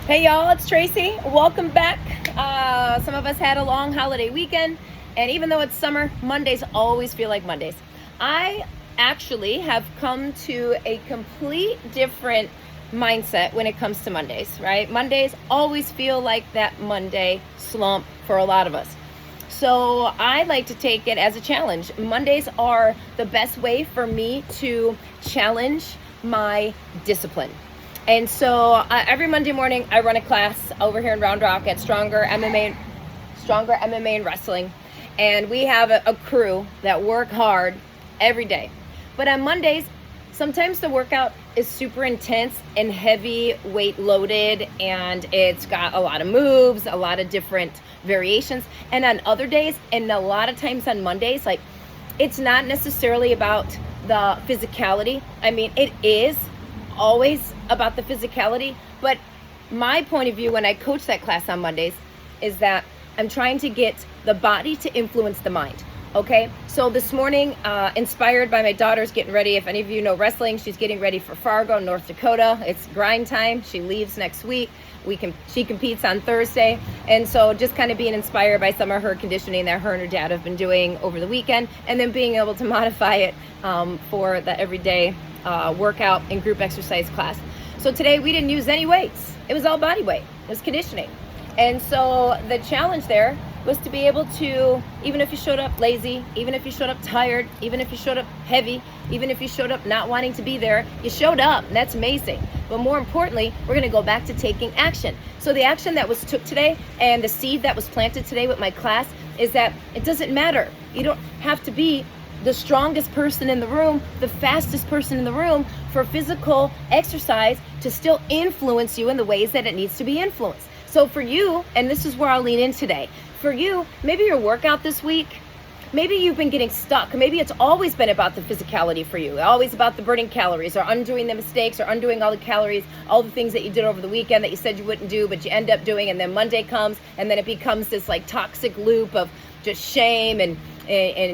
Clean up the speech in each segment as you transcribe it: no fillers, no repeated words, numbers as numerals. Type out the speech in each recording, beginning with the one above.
Hey y'all, it's Tracy. Welcome back. Some of us had a long holiday weekend, and even though it's summer, Mondays always feel like Mondays. I actually have come to a complete different mindset when it comes to Mondays, right? Mondays always feel like that Monday slump for a lot of us. So I like to take it as a challenge. Mondays are the best way for me to challenge my discipline. And so every Monday morning, I run a class over here in Round Rock at Stronger MMA and Wrestling. And we have a crew that work hard every day. But on Mondays, sometimes the workout is super intense and heavy weight loaded, and it's got a lot of moves, a lot of different variations. And on other days, and a lot of times on Mondays, like, it's not necessarily about the physicality. I mean, it is always about the physicality, but my point of view when I coach that class on Mondays is that I'm trying to get the body to influence the mind. Okay, so this morning, inspired by my daughter's getting ready. If any of you know wrestling, she's getting ready for Fargo, North Dakota. It's grind time. She leaves next week. She competes on Thursday. And so just kind of being inspired by some of her conditioning that her and her dad have been doing over the weekend, and then being able to modify it for the everyday workout and group exercise class. So today we didn't use any weights. It was all body weight. It was conditioning. And so the challenge there was to be able to, even if you showed up lazy, even if you showed up tired, even if you showed up heavy, even if you showed up not wanting to be there, you showed up, and that's amazing. But more importantly, we're gonna go back to taking action. So the action that was took today and the seed that was planted today with my class is that it doesn't matter. You don't have to be the strongest person in the room, the fastest person in the room for physical exercise to still influence you in the ways that it needs to be influenced. So for you, and this is where I'll lean in today, for you, maybe your workout this week, maybe you've been getting stuck. Maybe it's always been about the physicality for you, always about the burning calories or undoing the mistakes or undoing all the calories, all the things that you did over the weekend that you said you wouldn't do, but you end up doing, and then Monday comes, and then it becomes this like toxic loop of just shame and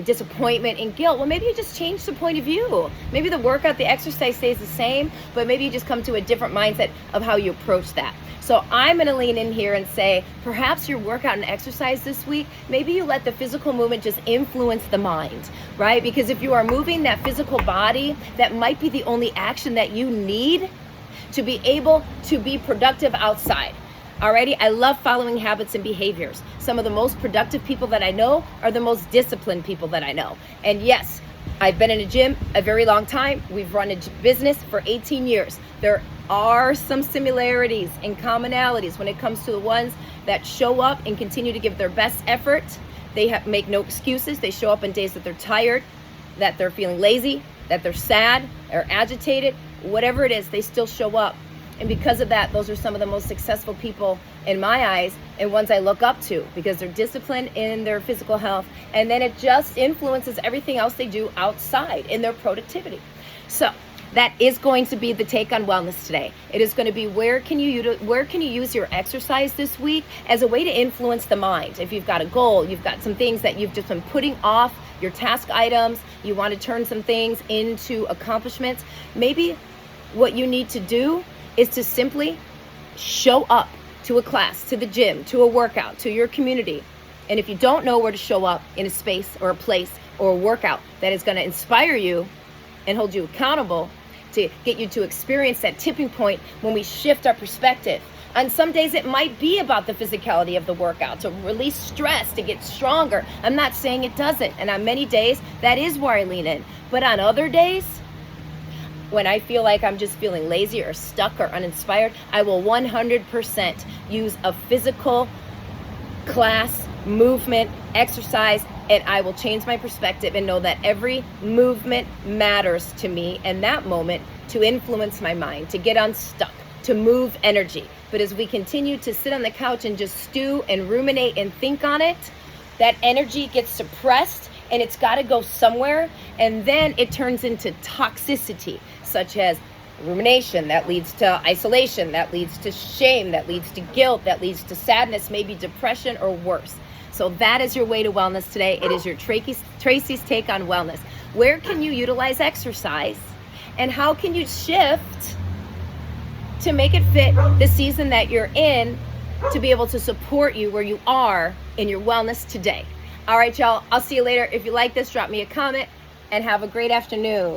disappointment and guilt. Well, maybe you just change the point of view. Maybe the workout, the exercise stays the same, but maybe you just come to a different mindset of how you approach that. So I'm going to lean in here and say, perhaps your workout and exercise this week, maybe you let the physical movement just influence the mind, right? Because if you are moving that physical body, that might be the only action that you need to be able to be productive outside. Alrighty, I love following habits and behaviors. Some of the most productive people that I know are the most disciplined people that I know. And yes, I've been in a gym a very long time. We've run a business for 18 years. There are some similarities and commonalities when it comes to the ones that show up and continue to give their best effort. They make no excuses. They show up on days that they're tired, that they're feeling lazy, that they're sad or agitated, whatever it is, they still show up. And because of that, those are some of the most successful people in my eyes and ones I look up to, because they're disciplined in their physical health, and then it just influences everything else they do outside in their productivity. So that is going to be the take on wellness today. It is going to be where can you use your exercise this week as a way to influence the mind. If you've got a goal, you've got some things that you've just been putting off, your task items, you want to turn some things into accomplishments, maybe what you need to do is to simply show up to a class, to the gym, to a workout, to your community. And if you don't know where to show up in a space or a place or a workout that is going to inspire you and hold you accountable to get you to experience that tipping point when we shift our perspective. On some days it might be about the physicality of the workout, to release stress, to get stronger. I'm not saying it doesn't. And on many days, that is where I lean in. But on other days, when I feel like I'm just feeling lazy or stuck or uninspired, I will 100% use a physical class, movement, exercise, and I will change my perspective and know that every movement matters to me in that moment to influence my mind, to get unstuck, to move energy. But as we continue to sit on the couch and just stew and ruminate and think on it, that energy gets suppressed and it's got to go somewhere, and then it turns into toxicity, such as rumination that leads to isolation, that leads to shame, that leads to guilt, that leads to sadness, maybe depression or worse. So that is your way to wellness today. It is your Tracy's take on wellness. Where can you utilize exercise, and how can you shift to make it fit the season that you're in, to be able to support you where you are in your wellness today. All right, y'all, I'll see you later. If you like this, drop me a comment and have a great afternoon.